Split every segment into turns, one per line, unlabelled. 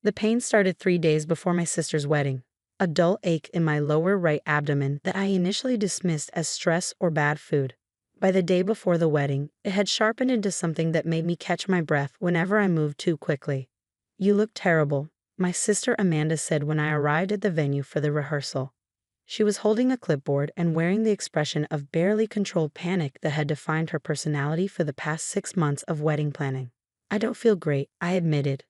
The pain started 3 days before my sister's wedding. A dull ache in my lower right abdomen that I initially dismissed as stress or bad food. By the day before the wedding, it had sharpened into something that made me catch my breath whenever I moved too quickly. "You look terrible," my sister Amanda said when I arrived at the venue for the rehearsal. She was holding a clipboard and wearing the expression of barely controlled panic that had defined her personality for the past 6 months of wedding planning. "I don't feel great," I admitted.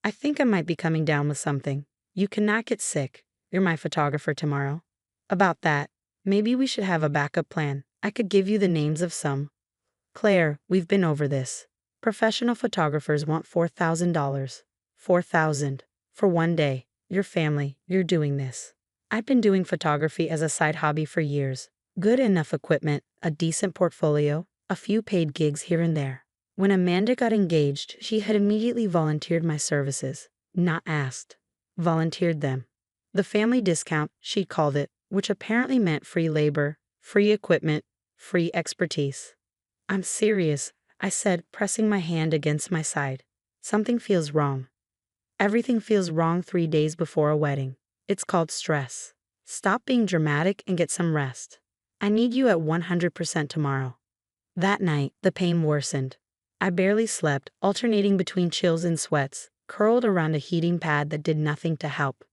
"I think I might be coming down with something." "You cannot get sick. You're my photographer tomorrow." "About that, maybe we should have a backup plan. I could give you the names of some." "Claire, we've been over this. Professional photographers want $4,000. $4,000 for one day. Your family, you're doing this." I've been doing photography as a side hobby for years. Good enough equipment, a decent portfolio, a few paid gigs here and there. When Amanda got engaged, she had immediately volunteered my services. Not asked. Volunteered them. The family discount, she called it, which apparently meant free labor, free equipment, free expertise. "I'm serious," I said, pressing my hand against my side. "Something feels wrong." Everything feels wrong 3 days before a wedding. It's called stress. Stop being dramatic and get some rest. I need you at 100% tomorrow. That night, the pain worsened. I barely slept, alternating between chills and sweats, curled around a heating pad that did nothing to help.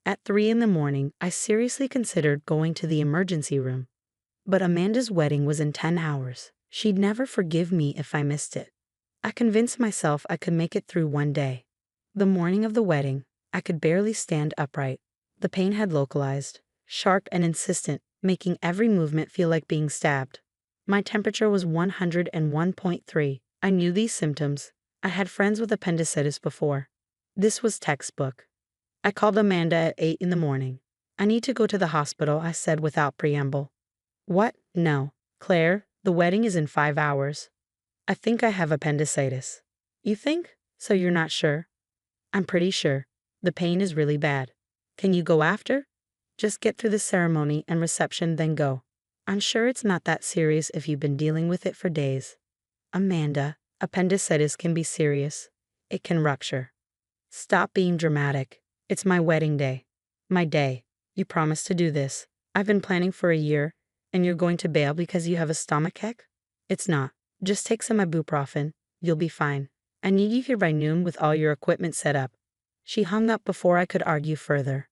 At 3 in the morning, I seriously considered going to the emergency room. But Amanda's wedding was in 10 hours. She'd never forgive me if I missed it. I convinced myself I could make it through one day. The morning of the wedding, I could barely stand upright. The pain had localized, sharp and insistent, making every movement feel like being stabbed. My temperature was 101.3. I knew these symptoms. I had friends with appendicitis before. This was textbook. I called Amanda at 8 in the morning. "I need to go to the hospital," I said without preamble. "What? No. Claire, the wedding is in 5 hours. I think I have appendicitis." "You think? So you're not sure?" "I'm pretty sure. The pain is really bad." "Can you go after?" "Just get through the ceremony and reception, then go." "I'm sure it's not that serious if you've been dealing with it for days." "Amanda, appendicitis can be serious. It can rupture." "Stop being dramatic. It's my wedding day." "My day. You promised to do this. I've been planning for a year, and you're going to bail because you have a stomachache?" "It's not. Just take some ibuprofen. You'll be fine. I need you here by noon with all your equipment set up." She hung up before I could argue further.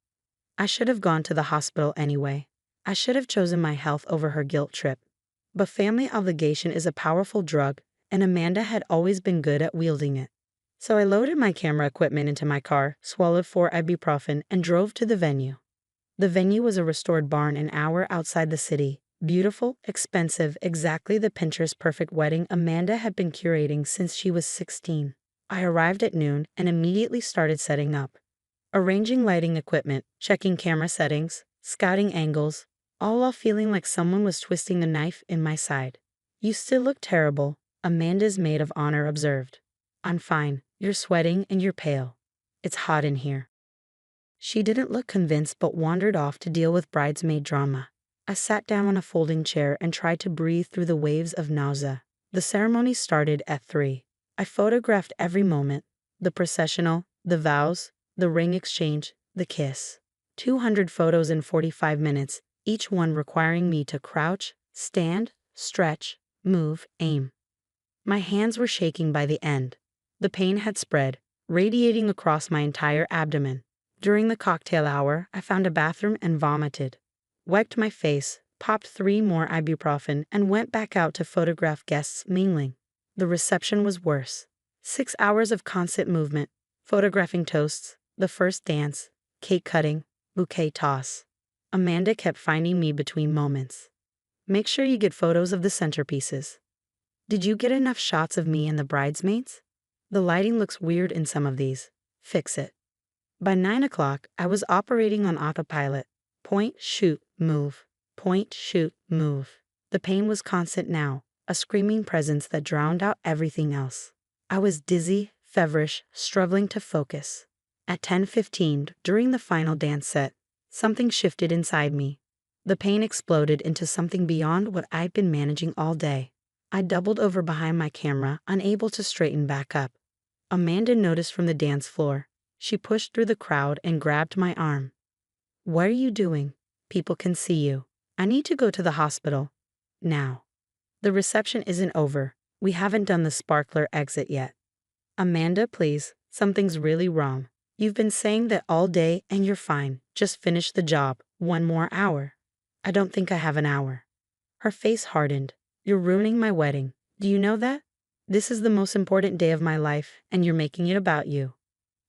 I should have gone to the hospital anyway. I should have chosen my health over her guilt trip. But family obligation is a powerful drug, and Amanda had always been good at wielding it. So I loaded my camera equipment into my car, swallowed 4 ibuprofen, and drove to the venue. The venue was a restored barn an hour outside the city. Beautiful, expensive, exactly the Pinterest-perfect wedding Amanda had been curating since she was 16. I arrived at noon and immediately started setting up. Arranging lighting equipment, checking camera settings, scouting angles, all while feeling like someone was twisting a knife in my side. "You still look terrible," Amanda's maid of honor observed. "I'm fine. You're sweating and you're pale. It's hot in here." She didn't look convinced but wandered off to deal with bridesmaid drama. I sat down on a folding chair and tried to breathe through the waves of nausea. The ceremony started at 3. I photographed every moment. The processional, the vows, the ring exchange, the kiss. 200 photos in 45 minutes, each one requiring me to crouch, stand, stretch, move, aim. My hands were shaking by the end. The pain had spread, radiating across my entire abdomen. During the cocktail hour, I found a bathroom and vomited. Wiped my face, popped 3 more ibuprofen, and went back out to photograph guests mingling. The reception was worse. 6 hours of constant movement, photographing toasts, the first dance, cake cutting, bouquet toss. Amanda kept finding me between moments. "Make sure you get photos of the centerpieces." "Did you get enough shots of me and the bridesmaids?" "The lighting looks weird in some of these. Fix it." By 9 o'clock, I was operating on autopilot. Point, shoot, move. Point, shoot, move. The pain was constant now, a screaming presence that drowned out everything else. I was dizzy, feverish, struggling to focus. At 10:15, during the final dance set, something shifted inside me. The pain exploded into something beyond what I'd been managing all day. I doubled over behind my camera, unable to straighten back up. Amanda noticed from the dance floor. She pushed through the crowd and grabbed my arm. "What are you doing? People can see you. I need to go to the hospital. Now." "The reception isn't over. We haven't done the sparkler exit yet." "Amanda, please, something's really wrong. You've been saying that all day and you're fine. Just finish the job. One more hour." "I don't think I have an hour." Her face hardened. "You're ruining my wedding. Do you know that? This is the most important day of my life, and you're making it about you."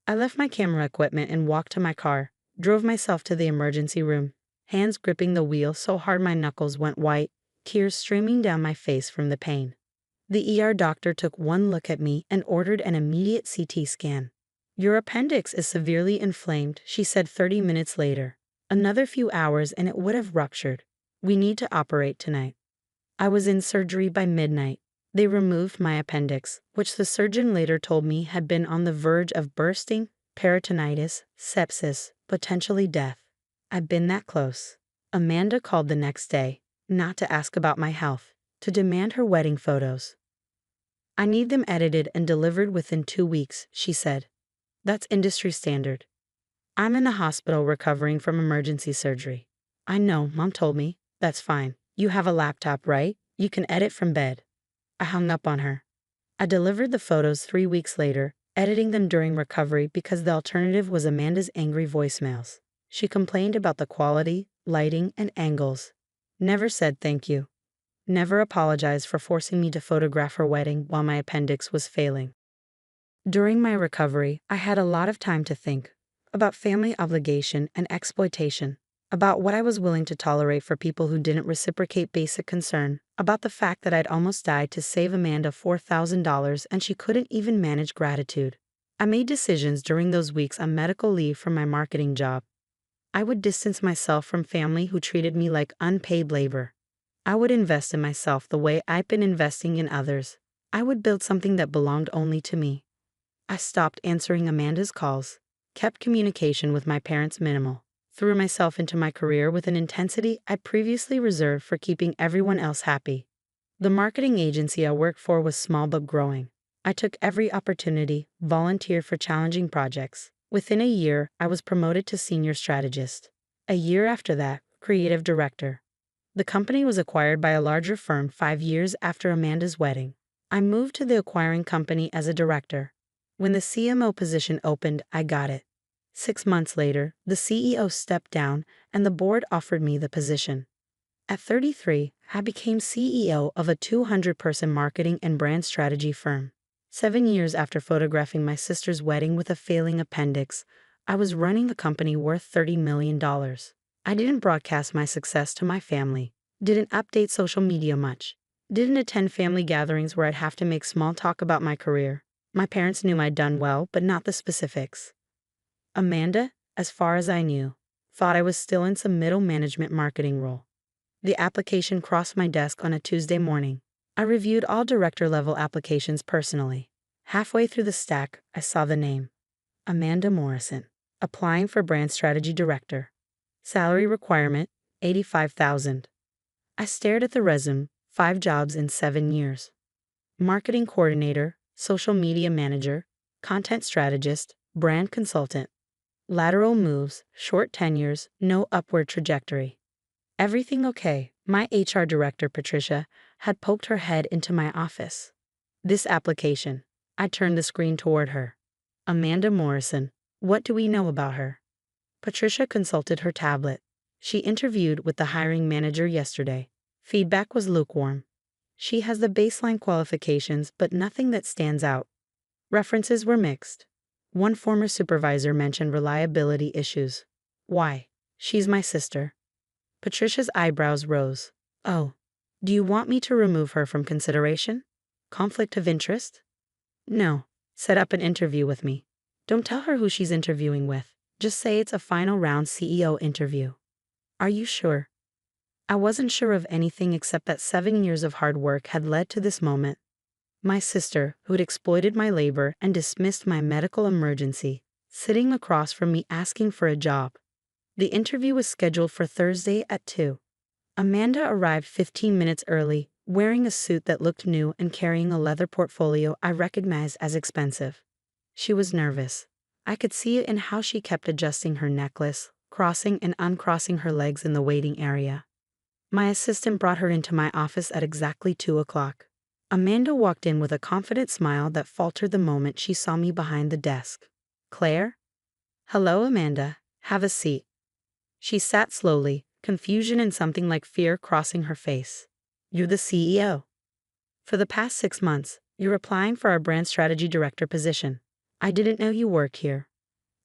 I left my camera equipment and walked to my car, drove myself to the emergency room, hands gripping the wheel so hard my knuckles went white, tears streaming down my face from the pain. The ER doctor took one look at me and ordered an immediate CT scan. "Your appendix is severely inflamed," she said 30 minutes later. "Another few hours and it would have ruptured. We need to operate tonight." I was in surgery by midnight. They removed my appendix, which the surgeon later told me had been on the verge of bursting, peritonitis, sepsis, potentially death. I'd been that close. Amanda called the next day, not to ask about my health, to demand her wedding photos. "I need them edited and delivered within 2 weeks," she said. "That's industry standard." "I'm in the hospital recovering from emergency surgery." "I know, Mom told me." "That's fine. You have a laptop, right? You can edit from bed." I hung up on her. I delivered the photos 3 weeks later, editing them during recovery because the alternative was Amanda's angry voicemails. She complained about the quality, lighting, and angles. Never said thank you. Never apologized for forcing me to photograph her wedding while my appendix was failing. During my recovery, I had a lot of time to think about family obligation and exploitation, about what I was willing to tolerate for people who didn't reciprocate basic concern, about the fact that I'd almost died to save Amanda $4,000 and she couldn't even manage gratitude. I made decisions during those weeks on medical leave from my marketing job. I would distance myself from family who treated me like unpaid labor. I would invest in myself the way I'd been investing in others. I would build something that belonged only to me. I stopped answering Amanda's calls, kept communication with my parents minimal, threw myself into my career with an intensity I previously reserved for keeping everyone else happy. The marketing agency I worked for was small but growing. I took every opportunity, volunteered for challenging projects. Within a year, I was promoted to senior strategist. A year after that, creative director. The company was acquired by a larger firm 5 years after Amanda's wedding. I moved to the acquiring company as a director. When the CMO position opened, I got it. 6 months later, the CEO stepped down and the board offered me the position. At 33, I became CEO of a 200-person marketing and brand strategy firm. 7 years after photographing my sister's wedding with a failing appendix, I was running the company worth $30 million. I didn't broadcast my success to my family, didn't update social media much, didn't attend family gatherings where I'd have to make small talk about my career. My parents knew I'd done well, but not the specifics. Amanda, as far as I knew, thought I was still in some middle management marketing role. The application crossed my desk on a Tuesday morning. I reviewed all director-level applications personally. Halfway through the stack, I saw the name. Amanda Morrison, applying for brand strategy director. Salary requirement, $85,000. I stared at the resume, 5 jobs in 7 years. Marketing coordinator, social media manager, content strategist, brand consultant. Lateral moves, short tenures, no upward trajectory. Everything okay? My HR director, Patricia, had poked her head into my office. "This application." I turned the screen toward her. "Amanda Morrison. What do we know about her?" Patricia consulted her tablet. She interviewed with the hiring manager yesterday. Feedback was lukewarm. "She has the baseline qualifications, but nothing that stands out." References were mixed. One former supervisor mentioned reliability issues. "Why?" "She's my sister." Patricia's eyebrows rose. "Oh, do you want me to remove her from consideration? Conflict of interest?" "No. Set up an interview with me. Don't tell her who she's interviewing with. Just say it's a final round CEO interview." "Are you sure?" I wasn't sure of anything except that 7 years of hard work had led to this moment. My sister, who'd exploited my labor and dismissed my medical emergency, sitting across from me asking for a job. The interview was scheduled for Thursday at 2. Amanda arrived 15 minutes early, wearing a suit that looked new and carrying a leather portfolio I recognized as expensive. She was nervous. I could see it in how she kept adjusting her necklace, crossing and uncrossing her legs in the waiting area. My assistant brought her into my office at exactly 2 o'clock. Amanda walked in with a confident smile that faltered the moment she saw me behind the desk. "Claire?" "Hello, Amanda. Have a seat." She sat slowly, confusion and something like fear crossing her face. "You're the CEO. For the past 6 months, you're applying for our brand strategy director position. I didn't know you work here.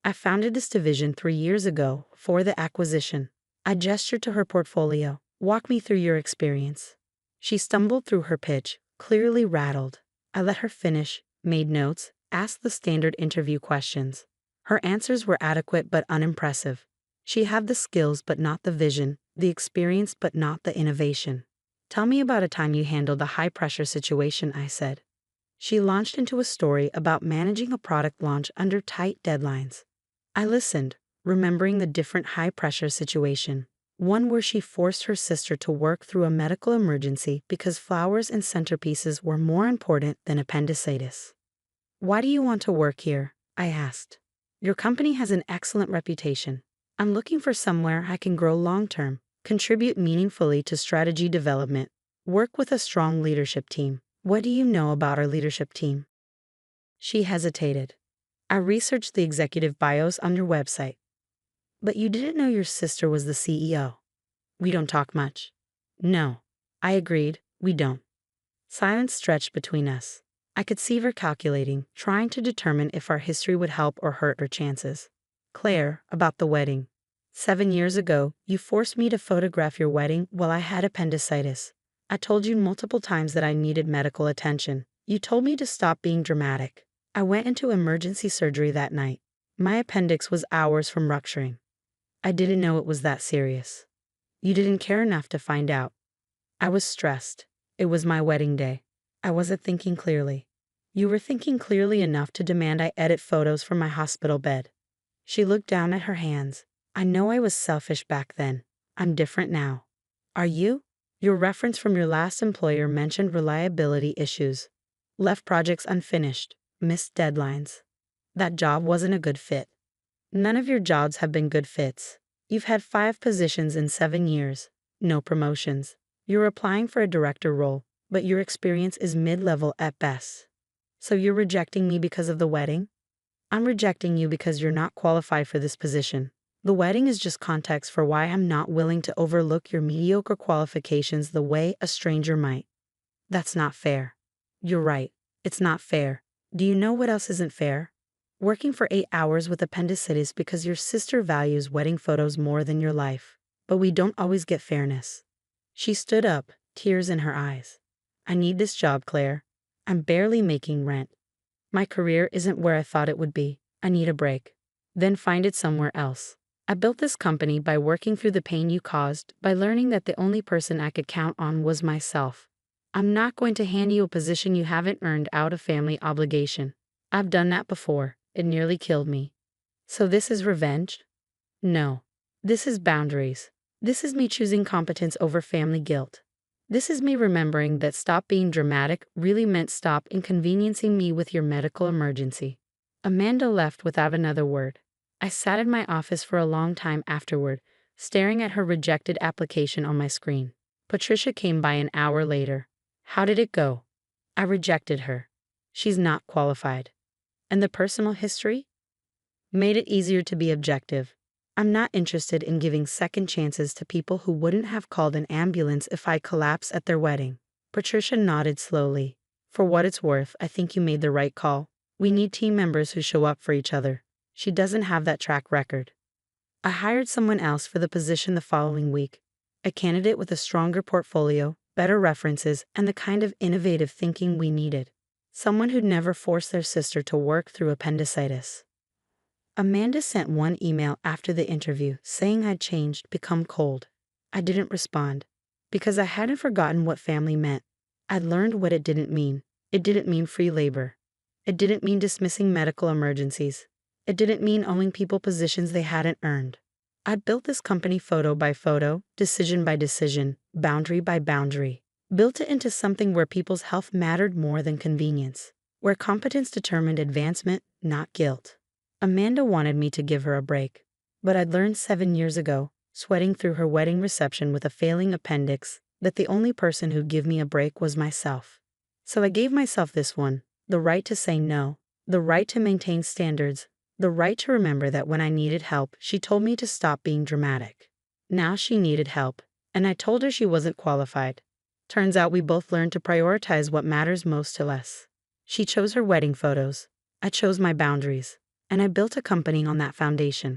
I founded this division 3 years ago for the acquisition." I gestured to her portfolio. "Walk me through your experience." She stumbled through her pitch, clearly rattled. I let her finish, made notes, asked the standard interview questions. Her answers were adequate but unimpressive. She had the skills but not the vision, the experience but not the innovation. "Tell me about a time you handled a high-pressure situation," I said. She launched into a story about managing a product launch under tight deadlines. I listened, remembering the different high-pressure situation. One where she forced her sister to work through a medical emergency because flowers and centerpieces were more important than appendicitis. "Why do you want to work here?" I asked. "Your company has an excellent reputation. I'm looking for somewhere I can grow long-term, contribute meaningfully to strategy development, work with a strong leadership team. What do you know about our leadership team?" She hesitated. "I researched the executive bios on your website." "But you didn't know your sister was the CEO. "We don't talk much." "No." I agreed, "we don't." Silence stretched between us. I could see her calculating, trying to determine if our history would help or hurt her chances. "Claire, about the wedding. 7 years ago, you forced me to photograph your wedding while I had appendicitis. I told you multiple times that I needed medical attention. You told me to stop being dramatic. I went into emergency surgery that night. My appendix was hours from rupturing. I didn't know it was that serious. You didn't care enough to find out. I was stressed. It was my wedding day. I wasn't thinking clearly. You were thinking clearly enough to demand I edit photos from my hospital bed." She looked down at her hands. "I know I was selfish back then. I'm different now." "Are you?" "Your reference from your last employer mentioned reliability issues. Left projects unfinished. Missed deadlines. That job wasn't a good fit." "None of your jobs have been good fits. You've had 5 positions in 7 years. No promotions. You're applying for a director role, but your experience is mid-level at best. So you're rejecting me because of the wedding?" "I'm rejecting you because you're not qualified for this position. The wedding is just context for why I'm not willing to overlook your mediocre qualifications the way a stranger might." "That's not fair." "You're right. It's not fair. Do you know what else isn't fair? Working for 8 hours with appendicitis because your sister values wedding photos more than your life. But we don't always get fairness." She stood up, tears in her eyes. "I need this job, Claire. I'm barely making rent. My career isn't where I thought it would be. I need a break." "Then find it somewhere else. I built this company by working through the pain you caused, by learning that the only person I could count on was myself. I'm not going to hand you a position you haven't earned out of family obligation. I've done that before. It nearly killed me." "So this is revenge?" "No. This is boundaries. This is me choosing competence over family guilt. This is me remembering that stop being dramatic really meant stop inconveniencing me with your medical emergency." Amanda left without another word. I sat in my office for a long time afterward, staring at her rejected application on my screen. Patricia came by an hour later. "How did it go?" "I rejected her. She's not qualified." "And the personal history?" "Made it easier to be objective. I'm not interested in giving second chances to people who wouldn't have called an ambulance if I collapsed at their wedding." Patricia nodded slowly. "For what it's worth, I think you made the right call. We need team members who show up for each other. She doesn't have that track record." I hired someone else for the position the following week. A candidate with a stronger portfolio, better references, and the kind of innovative thinking we needed. Someone who'd never forced their sister to work through appendicitis. Amanda sent one email after the interview saying I'd changed, become cold. I didn't respond. Because I hadn't forgotten what family meant. I'd learned what it didn't mean. It didn't mean free labor. It didn't mean dismissing medical emergencies. It didn't mean owing people positions they hadn't earned. I'd built this company photo by photo, decision by decision, boundary by boundary. Built it into something where people's health mattered more than convenience. Where competence determined advancement, not guilt. Amanda wanted me to give her a break. But I'd learned 7 years ago, sweating through her wedding reception with a failing appendix, that the only person who'd give me a break was myself. So I gave myself this one: the right to say no, the right to maintain standards, the right to remember that when I needed help, she told me to stop being dramatic. Now she needed help, and I told her she wasn't qualified. Turns out we both learned to prioritize what matters most to us. She chose her wedding photos. I chose my boundaries. And I built a company on that foundation.